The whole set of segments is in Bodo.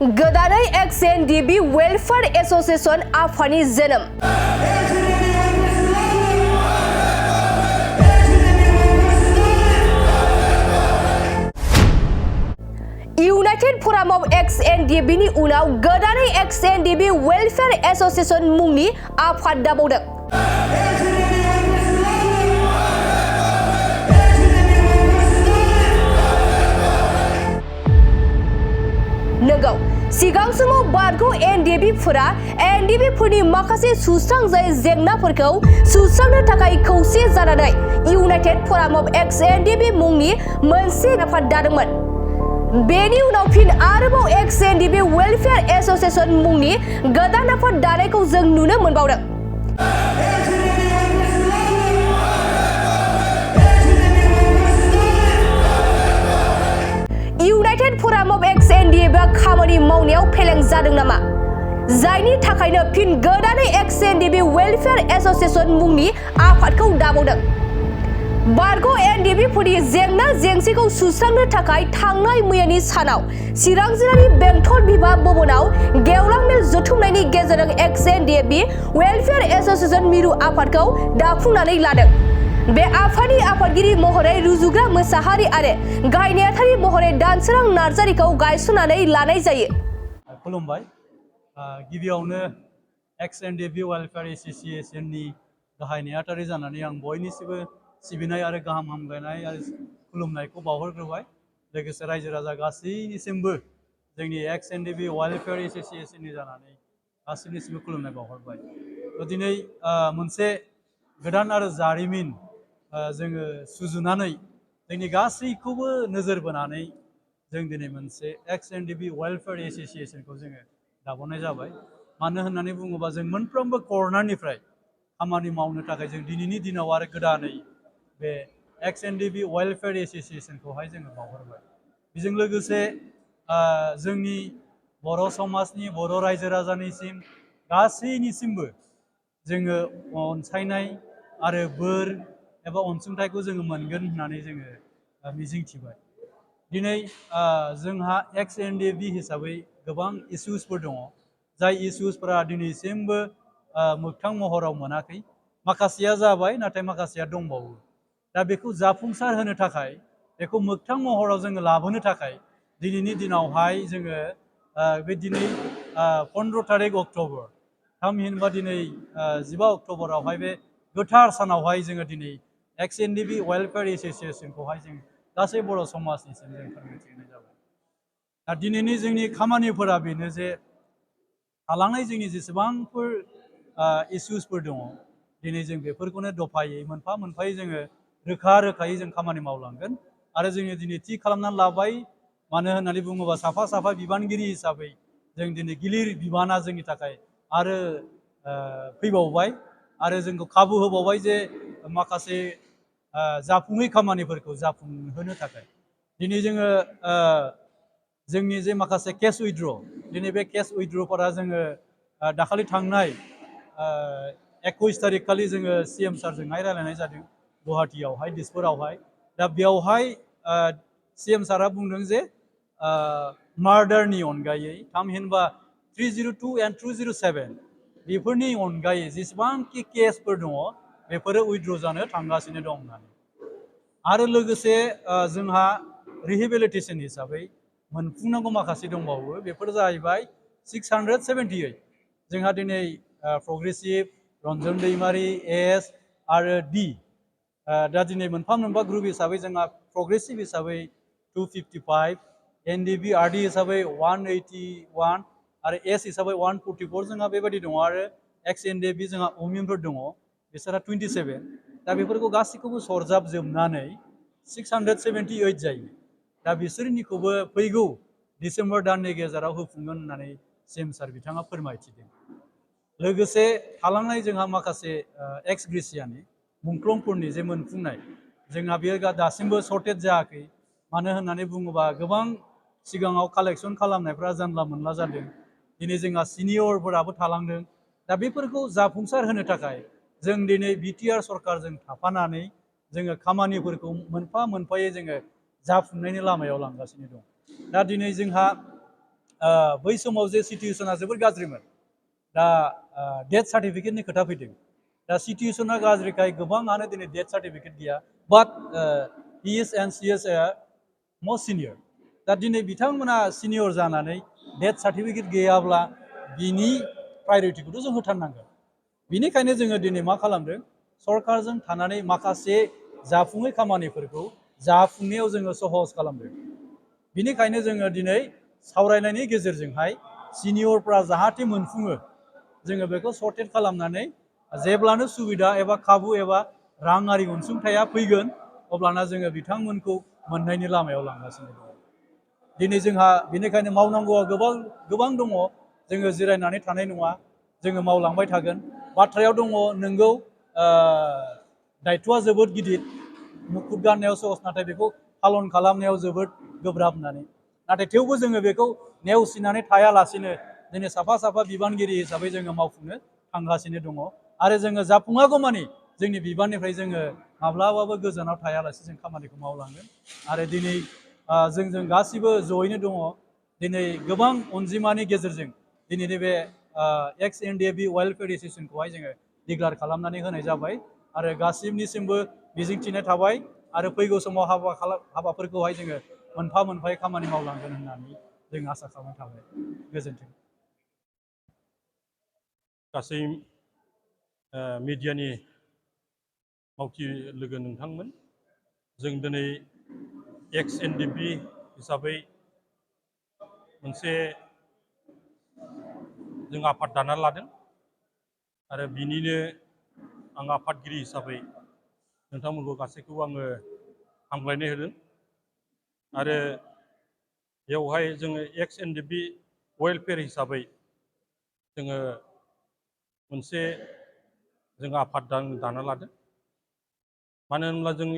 गोदानै Ndfb वेलफेयर एसोसिएशन आफादनि जोनोम। यूनाइटेड फोराम ऑफ Ndfb नि उनाव गोदानै Ndfb वेलफेयर एसोसिएशन मुंनि आफाद दाबावदों। नंगौ, सिगां समाव बारगौ Ndfबफोरा Ndfबफोरनि माखासे सुस्रांजायै जेंनाफोरखौ सुस्रांनो थाखाय खौसे जानानै यूनाइटेड फोराम ऑफ Ndfb मुंनि मोनसे आफाद दादोंमोन। बेनि उनाव फिन आरोबाव Ndfb वेलफेयर एसोसिएशन मुंनि गोदान आफाद दानायखौ जों नुनो मोनबावदों। यूनाइटेड फोराम ऑफ Ndfबआ खामानि मावनायाव फेलें जादों नामा? जायनि थाखायनो फिन गोदानै Ndfb वेलफेयर एसोसिएशन मुंनि आफादखौ दाबावदों। बारगौ Ndfबफोरनि जेंना जेंसिखौ सुस्रांनो थाखाय थांनाय मैयानि सानाव चिरां जिल्लानि बेंटल बिभा भवनाव गेवलां मेल जथुमनायनि गेजेरजों Ndfb वेलफेयर एसोसिएशन मिरु आफादखौ दाफुंनानै लादों। बे आफादनि आफादगिरि महरै रुजुग्रा मोसाहारि आरो गाहाय नेहाथारि महरै दानसोरां नार्जारिखौ गायसननानै लानाय जायो। खुलुमबाय। गिबियावनो Ndfb वेलफेयर एसोसिएशन नि गाहाय नेहाथारि जानानै आं बयनिसिबो सिबिनाय आरो गाहाम हामलायनाय आरो खुलुमनायखौ बावहरग्रोबाय। लोगोसे रायजो राजा गासैनिसिमबो जोंनि Ndfb वेलफेयर एसोसिएशन नि जानानै गासैनिसिमबो खुलुमनाय बावहरबाय। दिनै मोनसे गोदान आरो जारिमिन जोङो सुजुनानै जोंनि गासैखौबो नोजोर बोनानै जों दिनै मोनसे Ndfb वेलफेयर एसोसिएशनखौ जोङो दाबावनाय जाबाय। मानो होननानै बुङोबा जों मोनफ्रोमबो कर्नारनिफ्राय खामानि मावनो थाखाय जों दिनैनि दिनाव आरो गोदानै बे Ndfb वेलफेयर एसोसिएशनखौहाय जोङो बावहरबाय। बेजों लोगोसे जोंनि बर' समाजनि बर' रायजो राजानिसिम गासैनिसिमबो जोङो अनसायनाय आरो बोर एबा अनसुंथाइखौ जोङो मोनगोन होननानै जोङो मिजिंथिबाय। दिनै जोंहा Ndfb हिसाबै गोबां इसुसफोर दङ, जाय इसुसफोरा दिनैसिमबो मोगथां महराव मोनाखै। माखासेया जाबाय, नाथाय माखासेया दंबावो। दा बेखौ जाफुंसार होनो थाखाय, बेखौ मोगथां महराव जोङो लाबोनो थाखाय दिनैनि दिनावहाय जोङो बे दिनै 15 तारिख अक्ट'बर, थामहिनबा दिनै 15 अक्ट'बरावहाय बे गोथार सानावहाय जोङो दिनै Ndfb वेलफेयर एसोसिएशनखौहाय जों गासै बर' समाजनिसिम जों फोरमायथिनाय जाबाय। दा दिनैनि जोंनि खामानिफोरा बेनो जे थालांनाय जोंनि जेसेबांफोर इसुसफोर दङ, दिनै जों बेफोरखौनो दफायै मोनफा मोनफायै जोङो रोखा रोखायै जों खामानि मावलांगोन। आरो जोङो दिनै थि खालामनानै लाबाय, मानो होननानै बुङोबा साफा साफा बिबानगिरि हिसाबै जों दिनै गिलिर बिबाना जोंनि थाखाय आरो फैबावबाय आरो जोंखौ खाबु होबावबाय जे माखासे जाफुङै खामानिफोरखौ जाफुंहोनो थाखाय। दिनै जोङो जोंनि जे माखासे केस उइथड्र, दिनै बे केस उइथड्रफोरा जोङो दाखालि थांनाय 21 तारिख खालि जोङो CM सारजोंहाय रायलायनाय जादों गुवाहाटीयावहाय, दिसपुरावहाय। दा बेयावहाय CM सारा बुंदों जे मार्डारनि अनगायै, थामहिनबा 302 and 207 बेफोरनि अनगायै जेसेबांखि केसफोर दङ बेफोरो उइथड्र जानो थांगासिनो दं होननानै। आरो लोगोसे जोंहा रिहेबिलिटेसन हिसाबै मोनफुंनांगौ माखासे दंबावो। बेफोर जाहैबाय 678। जोंहा दिनै प्रग्रेसिभ, रन्जन दैमारि, एस आरो डि, दा दिनै मोनफा मोनफा ग्रुप हिसाबै जोंहा प्रग्रेसिभ हिसाबै 255, Ndb RD हिसाबै 181 आरो एस हिसाबै 144 जोंहा बेबायदि दङ। आरो Ndb जोंहा अमिनफोर दङ, बिसोरहा 27। दा बेफोरखौ गासैखौबो सरजाबजोबनानै 678 जायो। दा बिसोरनिखौबो फैगौ डिसेम्बर दाननि गेजेराव होफुंगोन होननानै CM सार बिथाङा फोरमायथिदों। लोगोसे थालांनाय जोंहा माखासे एक्स ग्रेसियानि मुंख्लंफोरनि जे मोनफुंनाय, जोंहा बेयो दासिमबो सर्टेज जायाखै। मानो होननानै बुङोबा गोबां सिगाङाव कालेक्सन खालामनायफ्रा जानला मोनला जादों। दिनै जोंहा सिनियरफोराबो थालांदों। दा बेफोरखौ जाफुंसार होनो थाखाय जों दिनै BTR सरकारजों थाफानानै जोङो खामानिफोरखौ मोनफा मोनफायै जोङो जाफुंनायनि लामायाव लांगासिनो दं। दा दिनै जोंहा बै समाव जे सिटुवेसना जोबोर गाज्रिमोन दा डेथ सार्टिफिकेटनि खोथा फैदों दा सिटुवेसना गाज्रिखाय गोबाङानो दिनै डेथ सार्टिफिकेट गैया but he is and she is a must senior दा दिनै बिथांमोना सिनियर जानानै डेथ सार्टिफिकेट गैयाब्ला बिनि प्रायरिटिखौथ' जों होथारनांगोन बिनिखायनो जोङो दिनै मा खालामदों सरकारजों थानानै माखासे जाफुङै खामानिफोरखौ जाफुंनायाव जोङो सहस खालामदों बिनिखायनो जोङो दिनै सावरायनायनि गेजेरजोंहाय सिनियरफ्रा जाहाथे मोनफुङो जोङो बेखौ सर्टेट खालामनानै जेब्लानो सुबिदा एबा खाबु एबा राङारि अनसुंथाया फैगोन अब्लाना जोङो बिथांमोनखौ मोननायनि लामायाव लांगासिनो दङ दिनै जोंहा बेनिखायनो मावनांगौआ गोबां दङ जोङो जिरायनानै थानाय नङा जोङो मावलांबाय थागोन बाथ्रायाव दङ नोंगौ दायथ'आ जोबोद गिदिर मुखुब गाननायाव सहस नाथाय बेखौ पालन खालामनायाव जोबोद गोब्राब होननानै नाथाय थेवबो जोङो बेखौ नेवसिनानै थायालासिनो दिनै साफा साफा बिबानगिरि हिसाबै जोङो मावफुंनो थांगासिनो दङ आरो जोङो जाफुङागौमानि जोंनि बिबाननिफ्राय जोङो माब्लाबाबो गोजानाव थायालासे जों खामानिखौ मावलांगोन आरो दिनै जों गासिबो जयैनो दङ दिनै गोबां अनजिमानि गेजेरजों दिनैनि बे एक्स एनडिएफबि वेलफेयार एसोसिएसनखौहाय जोङो डिक्लेयार खालामनानै होनाय जाबाय आरो गासिबनिसिमबो मिजिंथिनाय थाबाय आरो फैगौ समाव हाबाफोरखौहाय जोङो मोनफा मोनफायै खामानि मावलांगोन होननानै जों आसा खालामनाय थाबाय गोजोन्थों गासै मिडियानि मावथि लोगो नोंथांमोन जों दिनै एक्स एनडिएफबि हिसाबै मोनसे जों आफाद दाना लादों आरो बिनिनो आं आफादगिरि हिसाबै नोंथांमोनखौ गासैखौबो आङो हामलायनाय होदों आरो बेवहाय जोङो एक्स एनडिएफबि वेलफेयार हिसाबै जोङो मोनसे जों आफाद दाना लादों मानो होनब्ला जों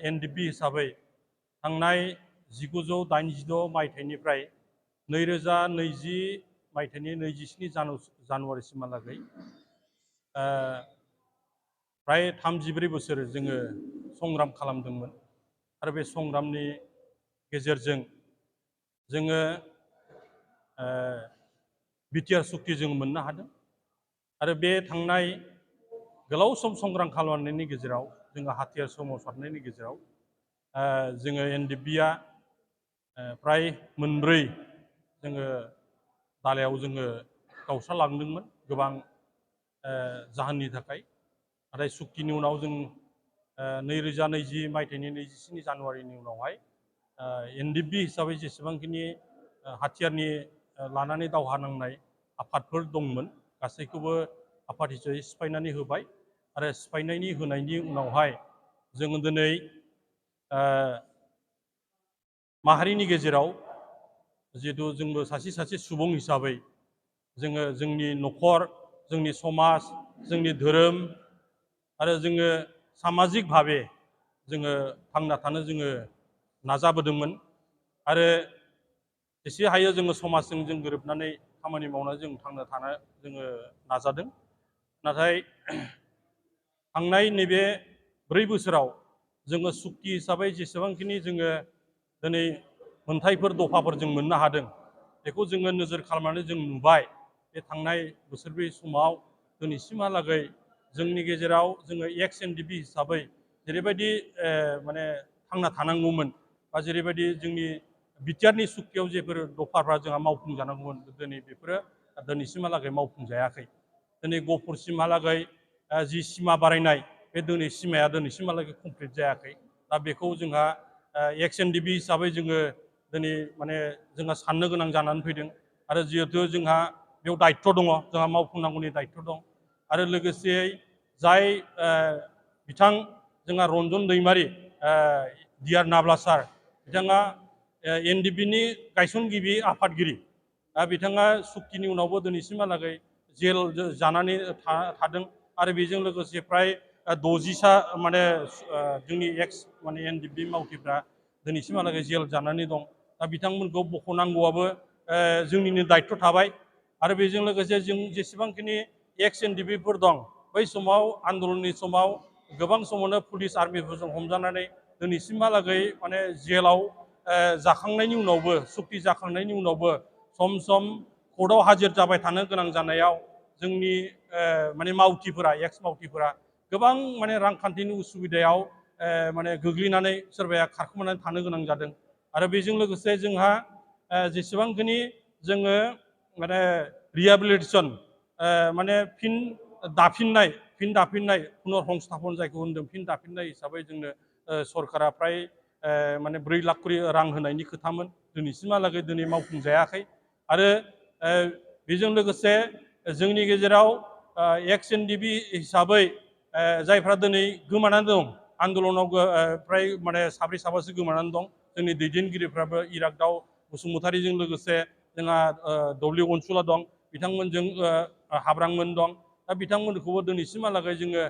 एनडिएफबि हिसाबै थांनाय 1986 मायथाइनिफ्राय 2020 मायथाइनि 27 जानुवारिसिमहालागै फ्राय 34 बोसोर जोङो संग्राम खालामदोंमोन आरो बे संग्रामनि गेजेरजों जोङो बिटिआर सुक्ति जों मोननो हादों आरो बे थांनाय गोलाव सम संग्राम खालामनायनि गेजेराव जोङो हाथियार सोमावसारनायनि गेजेराव जोङो एनडिएफबिआ फ्राय मोनब्रै जोङो दालायाव जोङो गावस्रालांदोंमोन गोबां जाहोननि थाखाय नाथाय सुक्तिनि उनाव जों 2020 मायथाइनि 27 जानुवारिनि उनावहाय एनडिएफबि हिसाबै जेसेबांखिनि हाथियारनि लानानै दावहा नांनाय आफादफोर दंमोन गासैखौबो आफाद हिसाबै सिफायनानै होबाय आरो सिफायनायनि होनायनि उनावहाय जोङो दिनै माहारिनि गेजेराव जिहेतु जोंबो सासे सुबुं हिसाबै जोङो जोंनि न'खर जोंनि समाज जोंनि धोरोम आरो जोङो सामाजिक भाबे जोङो थांना थानो जोङो नाजाबोदोंमोन आरो एसे हायो जोङो समाजजों जों गोरोबनानै खामानि मावनानै जों थांना थानो जोङो नाजादों नाथाय थांनाय नैबे 4 बोसोराव जोङो सुक्ति हिसाबै जेसेबांखिनि जोङो दिनै मोनथायफोर दफाफोर जों मोननो हादों बेखौ जोङो नोजोर खालामनानै जों नुबाय बे थांनाय बोसोरब्रै समाव दिनैसिमहालागै जोंनि गेजेराव जोङो एक्स एनडिएफबि हिसाबै जेरैबायदि माने थांना थानांगौमोन बा जेरैबायदि जोंनि बिटिआरनि सुक्तियाव जेफोर दफाफ्रा जोंहा मावफुंजानांगौमोन दिनै बेफोरो दिनैसिमहालागै मावफुंजायाखै दिनै गहपुरसिमहालागै जि सिमा बारायनाय बे सिमाया दिनैसिमहालागै कमप्लिट जायाखै दा बेखौ जोंहा एक्स एनडिएफबि हिसाबै जोङो दिनै माने जोंहा साननो गोनां जानानै फैदों आरो जिहेतु जोंहा बेयाव दायित्व दङ जोंहा मावफुंनांगौनि दायित्व दं आरो लोगोसेयै जाय बिथां जोंहा रन्जन दैमारि डिआर नाब्ला सार बिथाङा एनडिएफबिनि गायसनगिरि आफादगिरि बिथाङा सुक्तिनि उनावबो दिनैसिमहालागै जेल जानानै थादों आरो बेजों लोगोसे फ्राय 60सा माने जोंनि एक्स माने एनडिएफबि मावथिफ्रा दिनैसिमहालागै जेल जानानै दं दा बिथांमोनखौ बख'नांगौआबो जोंनिनो दायित्व थाबाय आरो बेजों लोगोसे जों जेसेबांखिनि एक्स एनडिएफबिफोर दं बै समाव आन्दलननि समाव गोबां समावनो पुलिस आर्मिफोरजों हमजानानै दिनैसिमहालागै माने जेलाव जाखांनायनि उनावबो सुक्ति जाखांनायनि उनावबो सम सम कर्टआव हाजिर जाबाय थानो गोनां जानायाव जोंनि माने मावथिफोरा एक्स मावथिफोरा गोबां माने रांखान्थिनि उसुबिदायाव माने गोग्लैनानै सोरबाया खारखोमानानै थानो गोनां जादों। आरो बेजों लोगोसे जोंहा जेसेबांखिनि जोङो माने रिहेबिलिटेसन माने फिन दाफिननाय पुनर संस्थापन जायखौ होनदों फिन दाफिननाय हिसाबै जोंनो सरकारा फ्राय माने 4 लाख करि रां होनायनि खोथामोन, दिनैसिमहालागै दिनै मावफुंजायाखै। आरो बेजों लोगोसे जोंनि गेजेराव एक्स एनडिबि हिसाबै जायफ्रा दिनै गोमानानै दं आन्दलनाव फ्राय माने 7-8 गोमानानै दं। जोंनि दैदेनगिरिफ्राबो इरागदाव बसुमतारीजों लोगोसे जोंहा दब्लिउ अनसुला दं, बिथांमोनजों हाब्रांमोन दं। दा बिथांमोनखौबो दिनैसिमहालागै जोङो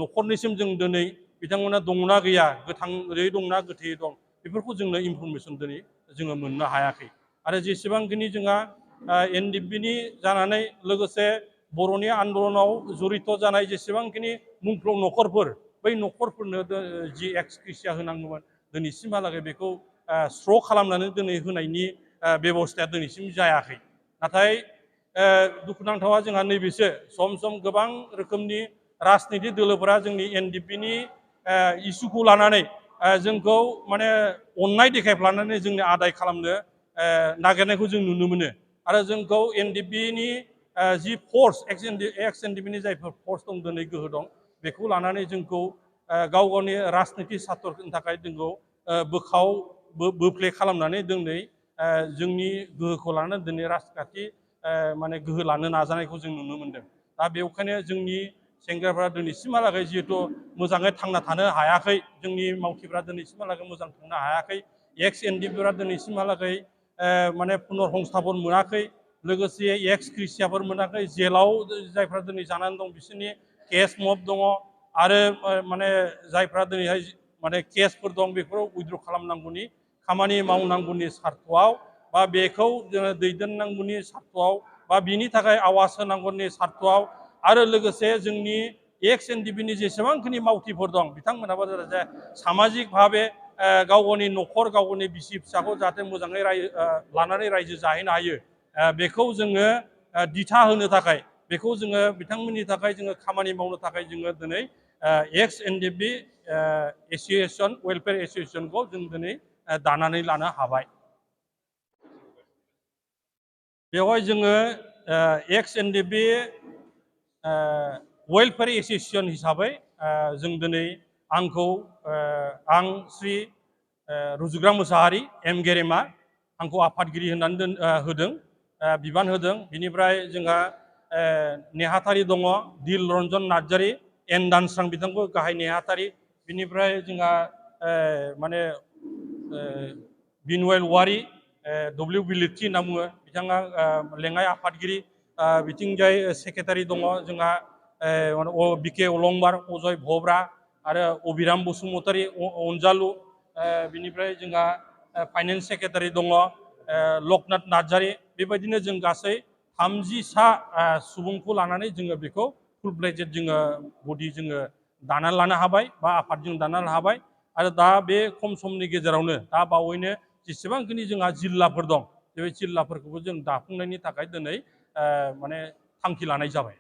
न'खरनिसिम जों दिनै बिथांमोना दंना गैया, गोथाङै दंना गोथैयै दं, बेफोरखौ जोंनो इनफरमेसन दिनै जोङो मोननो हायाखै। आरो जेसेबांखिनि जोंहा एनडिएफबिनि जानानै लोगोसे बर'नि आन्दलनाव जड़ित जानाय जेसेबांखिनि मुंख्लं न'खरफोर, बै न'खरफोरनो जि एक्सग्रेसिया होनांगौमोन दिनैसिमहालागै बेखौ स्र' खालामनानै दिनै होनायनि बेबस्थाया दिनैसिम जायाखै। नाथाय दुखुनांथावा जोंहा नैबेसो सम सम गोबां रोखोमनि राजनितिक दोलोफोरा जोंनि एनडिएफबिनि इसुखौ लानानै जोंखौ माने अननाय देखायफ्लानानै जोंनि आदाय खालामनो नागिरनायखौ जों नुनो मोनो। आरो जोंखौ एनडिएफबिनि जि फर्स एक्स एनडिएफबिनि जायफोर फर्स दं दिनै गोहो दं, बेखौ लानानै जोंखौ गाव गावनि राजनितिक सार्थनि थाखाय जोंखौ बोफ्ले खालामनानै दिनै जोंनि गोहोखौ लानानै दिनै राजखान्थि माने गोहो लानो नाजानायखौ जों नुनो मोनदों। दा बेवखायनो जोंनि सेंग्राफ्रा दिनैसिमहालागै जिहेथु मोजाङै थांना थानो हायाखै, जोंनि मावथिफ्रा दिनैसिमहालागै मोजां थांनो हायाखै, एक्स एनडिएफबिफ्रा दिनैसिमहालागै माने पुनर संस्थापन मोनाखै, लोगोसे एक्स ग्रेसियाफोर मोनाखै, जेलाव जायफ्रा दिनै जानानै दं बिसोरनि केस मब दङ। आरो माने जायफ्रा दिनैहाय माने केसफोर दं बेफोराव उइद्र' खालामनांगौनि खामानि मावनांगौनि सार्थआव बा बेखौ जोङो दैदेननांगौनि सार्थआव बा बिनि थाखाय आवाज होनांगौनि सार्थआव आरो लोगोसे जोंनि एक्स एनडिएफबिनि जेसेबांखिनि मावथिफोर दं बिथांमोनाबो जे सामाजिक भाबे गाव गावनि न'खर गाव गावनि बिसि फिसाखौ जाहाथे मोजाङै लानानै रायजो जाहैनो हायो, बेखौ जोङो दिथा होनो थाखाय, बेखौ जोङो बिथांमोननि थाखाय जोङो खामानि मावनो थाखाय जोङो दिनै एक्स एनडिएफबि एस'सिएसन वेलफेयार एस'सिएसनखौ जों दिनै दानानै लानो हाबाय। बेवहाय जोङो एक्स एनडिएफबि वेलफेयार एस'सिएसन हिसाबै जों दिनै आं श्री रुजुग्रा मोसाहारि एम गेरेमा आंखौ आफादगिरि होननानै होदों, बिबान होदों। बिनिफ्राय जोंहा नेहाथारि दङ दिल रन्जन नार्जारि, एन दानस्रां बिथांखौ गाहाय नेहाथारि। बिनिफ्राय जोंहा माने बिनवाइल वारि दब्लिउ बिलिथि होनना बुङो, बिथाङा लेङाइ आफादगिरि। बिथिंजाय सेक्रेटारि दङ जोंहा बिके अलंबार, अजय भब्रा आरो अबिराम बसुमतारी अनजालु। बिनिफ्राय जोंहा फाइनेन्स सेक्रेटारि दङ लकनाथ नार्जारि। बेबायदिनो जों गासै 30 सुबुंखौ लानानै जोङो बेखौ फुल फ्लेजेड जोङो बडि जोङो दानानै लानो हाबाय बा आफाद जों दानानै लानो हाबाय। आरो दा बे खम समनि गेजेरावनो दा बावैनो जेसेबांखिनि जोंहा जिल्लाफोर दं, बे जिल्लाफोरखौबो जों दाफुंनायनि थाखाय दिनै माने थांखि लानाय जाबाय।